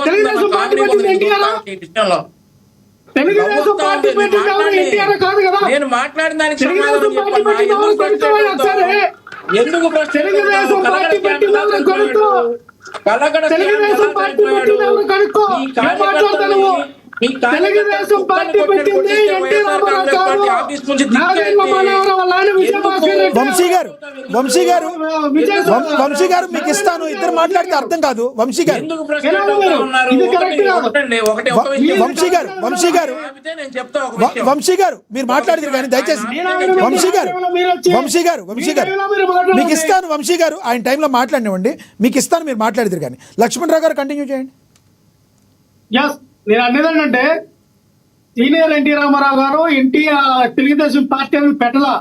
Telugu Desam party పెట్టింది NTR, Telugu Desam party పెట్టింది ఎవరు? ఎన్టీఆర్ కాదు కదా. నేను మాట్లాడిన దానికి తెలుగుదేశం పార్టీ పెట్టింది ఎవరు? కొడుకోవాలి ఒకసారి. తెలుగుదేశం పార్టీ పెట్టింది ఎవరు? కొడుకో. తెలుగుదేశం పార్టీ పెట్టింది ఎవరు? కొడుకో. ఏం మాట్లాడతావు? తెలుగుదేశం పార్టీ పెట్టింది ఎన్టీ రామారావు గారు, నాదెండ్ల మనోహర్ వాళ్ళ ఆయన విజయభాస్కర్ రెడ్డి. వంశీ గారు మీకు ఇస్తాను, ఇద్దరు మాట్లాడితే అర్థం కాదు. వంశీ గారు మీరు మాట్లాడతారు కానీ దయచేసి వంశీ గారు మీకు ఇస్తాను. వంశీ గారు ఆయన టైంలో మాట్లాడినివ్వండి, మీకు ఇస్తాను, మీరు మాట్లాడతారు కానీ. లక్ష్మణరావు గారు కంటిన్యూ చేయండి. నేను అనేదంటే సీనియర్ ఎన్టీ రామారావు గారు తెలుగుదేశం పార్టీ అని పెట్టలా.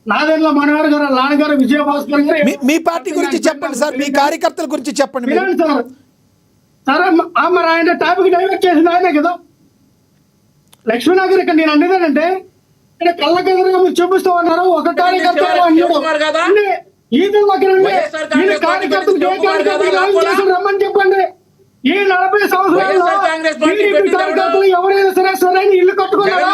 నాదెండ్ల మనోహర్ గారు, నాన్నగారు విజయభాస్కర్ గారు. మీ పార్టీ గురించి చెప్పండి సార్, మీ కార్యకర్తల గురించి చెప్పండి సార్. సరే మరి ఆయన టాపిక్ డైవర్ట్ చేసింది ఆయనే కదా. లక్ష్మీనగర్ ఇక్కడ నేను అనేదంటే ఇక్కడ కళ్ళకెదురుగా మీరు చూపిస్తూ ఉన్నారు. ఒక కార్యకర్త రమ్మని చెప్పండి. ఈ 40 సంవత్సరాల్లో కార్యకర్తలు ఎవరైనా సరే ఇల్లు కట్టుకున్నారా,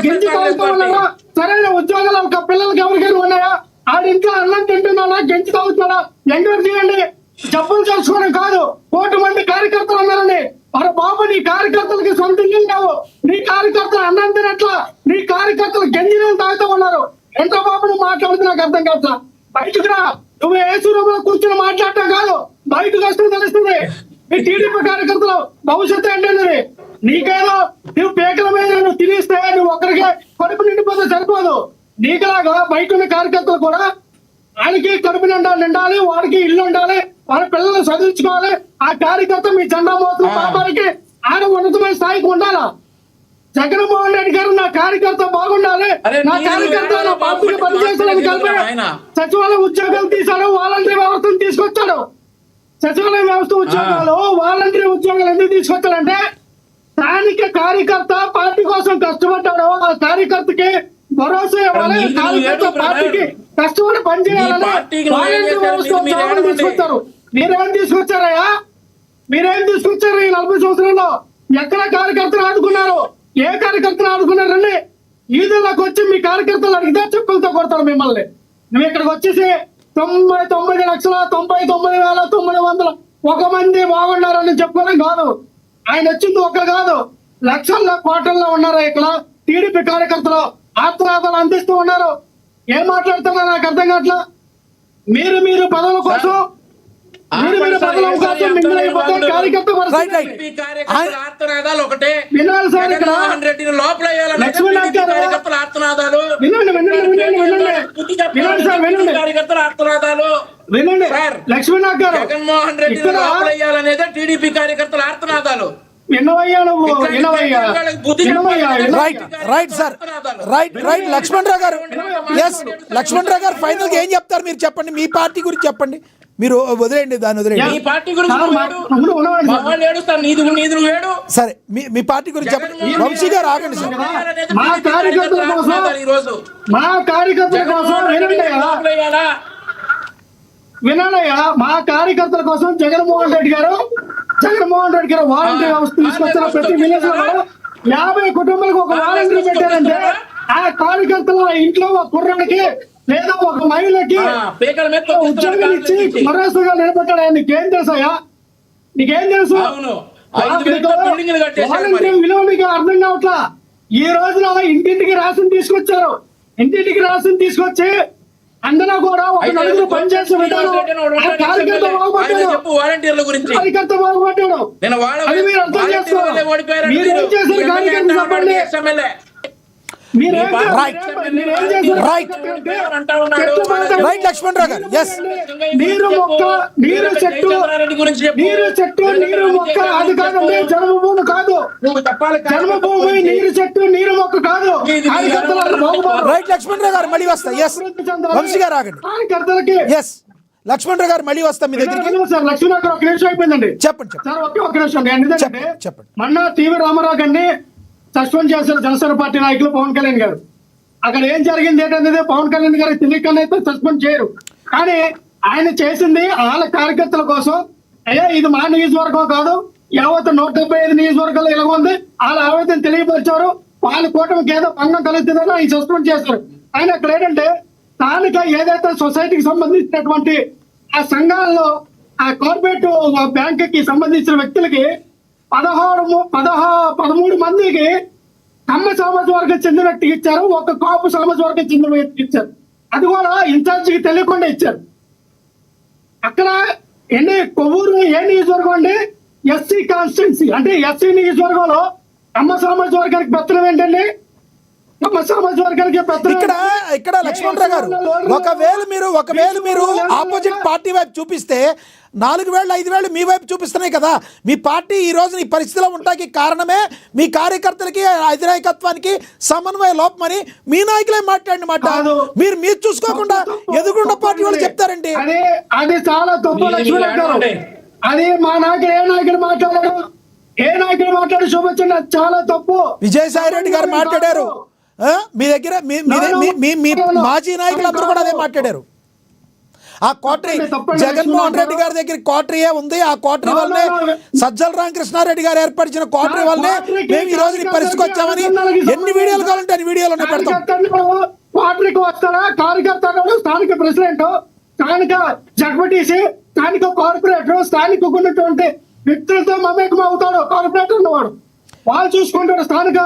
గెంజి తాగుతున్నారా, సరైన ఉద్యోగాలు ఒక పిల్లలకి ఎవరికైనా ఉన్నాయా, ఆడింట్లో అన్నం తింటున్నాడా, గెంజి తాగుతున్నాడా, ఎంక్వైరీ చేయండి. జబ్బులు తెలుసుకోవడం కాదు. 1,000 మంది కార్యకర్తలు ఉన్నారని. మరి బాబు నీ కార్యకర్తలకి సొంత ఇల్లు లేవు, నీ కార్యకర్తలు అన్నం తినట్లా, నీ కార్యకర్తలు గెంజి నీళ్ళు తాగుతూ ఉన్నారు. ఎంత బాబు నువ్వు మాట్లాడుతూ నాకు అర్థం కాదు. బయటకు రా, నువ్వు ఏసీ రూమ్ లో కూర్చొని మాట్లాడటం కాదు, బయటకు వస్తే తెలుస్తుంది. ఈ టీడీపీ కార్యకర్తలు భవిష్యత్తు ఏంటంటే నీకేదో నువ్వు పేకల మీద నువ్వు తినేస్తే నువ్వు ఒక్కరికి కడుపు నిండిపోతే సరిపోదు. నీకులాగా బయట ఉన్న కార్యకర్తలు కూడా ఆయనకి కడుపు నిండాలి, వాడికి ఇల్లు ఉండాలి, వాళ్ళ పిల్లల్ని చదివించుకోవాలి. ఆ కార్యకర్త మీ జెండా మోతున్న పాపానికి ఆయన ఉన్నతమైన స్థాయికి ఉండాలా. జగన్మోహన్ రెడ్డి గారు నా కార్యకర్త బాగుండాలి, నా కార్యకర్త నా పార్టీకి పనిచేస్తాడని కలిపి సచివాలయ ఉద్యోగాలు తీశాడు, వాలంటీర్ వ్యవస్థను తీసుకొచ్చాడు. సచివాలయ వ్యవస్థ ఉద్యోగాలు, వాలంటీర్ ఉద్యోగాలు ఎందుకు తీసుకొచ్చాడంటే స్థానిక కార్యకర్త పార్టీ కోసం కష్టపడ్డాడు, ఆ కార్యకర్తకి భరోసా ఇవ్వాలి, కార్యకర్త పార్టీకి కష్టపడి పనిచేయాలని వాలంటీర్ వ్యవస్థ ఉద్యోగాలు తీసుకొచ్చారు. మీరేం తీసుకొచ్చారయ్యా? మీరేం తీసుకొచ్చారు? ఈ 40 సంవత్సరాల్లో ఎక్కడ కార్యకర్తలు ఆదుకున్నారు? ఏ కార్యకర్తలు ఆదుకున్నారండి? ఈదుల్లోకి వచ్చి మీ కార్యకర్తలు అడిగితే చెప్పులతో కొడతారు మిమ్మల్ని. నువ్వు ఇక్కడికి వచ్చేసి 99,99,900 ఒక మంది బాగున్నారని చెప్పుకోవడం కాదు. ఆయన వచ్చింది ఒక్కరు కాదు, లక్షల్లో కోట్లలో ఉన్నారు. ఇక్కడ టీడీపీ కార్యకర్తలు ఆత్మరాధాలు అందిస్తూ ఉన్నారు. ఏం మాట్లాడుతున్నా నాకు అర్థం కావట్లా. మీరు పదవుల కోసం వినాలి సార్. ఇక్కడ లక్ష్మీనాథ్ గారు వినండి. లక్ష్మీనాథ్ గారు జగన్మోహన్ రెడ్డి లోపలయ్యాలనేదే టీడీపీ కార్యకర్తల ఆర్తనాదాలు. లక్ష్మణరావు గారు ఫైనల్ గా ఏం చెప్తారు మీరు చెప్పండి. మీ పార్టీ గురించి చెప్పండి, మీరు వదిలేండి, దాన్ని వదిలేండి. సరే మీ పార్టీ గురించి చెప్పండి. వంశీ గారు ఆగండి సార్. మా కార్యకర్తల కోసం వినాలయ్యా, మా కార్యకర్తల కోసం జగన్మోహన్ రెడ్డి గారు వాలంటీర్ వ్యవస్థ తీసుకొచ్చిన ప్రతి విలేజ్ లో 50 కుటుంబాలకు ఒక వాలంటీర్ పెట్టారంటే ఆ కార్యకర్తల ఇంట్లో ఒక కుర్రాడికి లేదా ఒక మహిళకి ఉద్యోగం ఇచ్చి భరోసాగా నిలబెట్టాడు. నీకేం తెలుసాయా? నీకేం తెలుసు? వాలంటీర్ విలువ మీకు అర్థం కావట్లా. ఈ రోజున ఇంటింటికి రేషన్ తీసుకొచ్చారు. ఇంటింటికి రేషన్ తీసుకొచ్చి అందులో కూడా ఒక నలుగురు పనిచేసే విధానం కార్యకర్త బాగుపడ్డాడు. అది మీరు అర్థం చేసుకోవాలి. మీరేం చేశారు కార్యకర్త చెప్పండి. లక్ష్మణరావు గారు నీరు మొక్క నీరు చెట్టు నీరు మొక్క అది కాదండి. జన్మభూమి కాదు, జన్మభూమి నీరు చెట్టు నీరు మొక్క కాదు. రైట్ లక్ష్మణరావు గారు మళ్ళీ వస్తా. వంశీ గారు ఆగండి. కార్యకర్తలకి లక్ష్మణరావు గారు మళ్ళీ వస్తాం మీ దగ్గరికి. సార్ లక్ష్మణరావు గారు ఒక నిమిషం అయిపోయిందండి. చెప్పండి సార్ ఒక నిమిషం. చెప్పండి. మొన్న టీవీ రామారావు గారిని సస్పెండ్ చేశారు జనసేన పార్టీ నాయకులు పవన్ కళ్యాణ్ గారు. అక్కడ ఏం జరిగింది ఏంటనేది పవన్ కళ్యాణ్ గారికి తెలియకుండా అయితే సస్పెండ్ చేయరు. కానీ ఆయన చేసింది వాళ్ళ కార్యకర్తల కోసం అయ్యా ఇది మా నియోజకవర్గం కాదు, యావత్ 175 నియోజకవర్గాలు ఇలా ఉంది, వాళ్ళ ఆవేదన తెలియపరిచారు, వాళ్ళ కూటమికి ఏదో భంగం కలుగుతుందని ఆయన సస్పెండ్ చేశారు. ఆయన అక్కడ ఏంటంటే స్థానిక ఏదైతే సొసైటీకి సంబంధించినటువంటి ఆ సంఘాల్లో ఆ కార్పొరేట్ బ్యాంక్ కి సంబంధించిన వ్యక్తులకి 13 మందికి కమ్మ సామాజిక వర్గం చెందిన వ్యక్తికి ఇచ్చారు, ఒక కాపు సామాజిక వర్గం చెందిన వ్యక్తికి ఇచ్చారు. అది కూడా ఇన్ఛార్జికి తెలియకుండా ఇచ్చారు. అక్కడ కొవ్వూరు ఏ నియోజకవర్గం అండి? SC constituency. అంటే ఎస్సీ నియోజకవర్గంలో కమ్మ సామాజిక వర్గానికి పెత్తనం ఏంటండి? కమ్మ సామాజిక వర్గానికి పెత్తనం ఇక్కడ లక్ష్మణరావు గారు, ఒకవేళ మీరు ఆపోజిట్ పార్టీ వైపు చూపిస్తే 4 వేలు 5 వేలు మీ వైపు చూపిస్తున్నాయి కదా. మీ పార్టీ ఈ రోజు ఈ పరిస్థితిలో ఉండటానికి కారణమే మీ కార్యకర్తలకి అధినాయకత్వానికి సమన్వయ లోపమని మీ నాయకులే మాట్లాడిన మాట. మీరు చూసుకోకుండా ఎదుగుండ పార్టీ వాళ్ళు చెప్తారండి. అది చాలా తప్పు లక్ష్మణరావు గారు. అది మా నాయకుడు ఏ నాయకుడు మాట్లాడు చూపించండి, అది చాలా తప్పు. విజయసాయి రెడ్డి గారు మాట్లాడారు, మీ దగ్గర మీ మాజీ నాయకులందరూ కూడా అదే మాట్లాడారు. ఆ కోటరీ జగన్మోహన్ రెడ్డి గారి దగ్గర కోటరీయే ఉంది. ఆ కోటరీ వల్లనే సజ్జల రామకృష్ణారెడ్డి గారు ఏర్పరిచిన కోటరీ వల్లనే మేము ఈ రోజు పరిస్థితికి వచ్చామని ఎన్ని వీడియోలు కావాలంటే అన్ని వీడియోలు పెడతాం. కోటరీకి వస్తారా కార్యకర్త, స్థానిక ప్రెసిడెంట్, స్థానిక జడ్పీటీసీ, స్థానిక కార్పొరేటర్, స్థానిక ఉన్నటువంటి వ్యక్తులతో మమేకం అవుతాడు కార్పొరేటర్ ఉన్నవాడు. వాళ్ళు చూసుకుంటాడు స్థానిక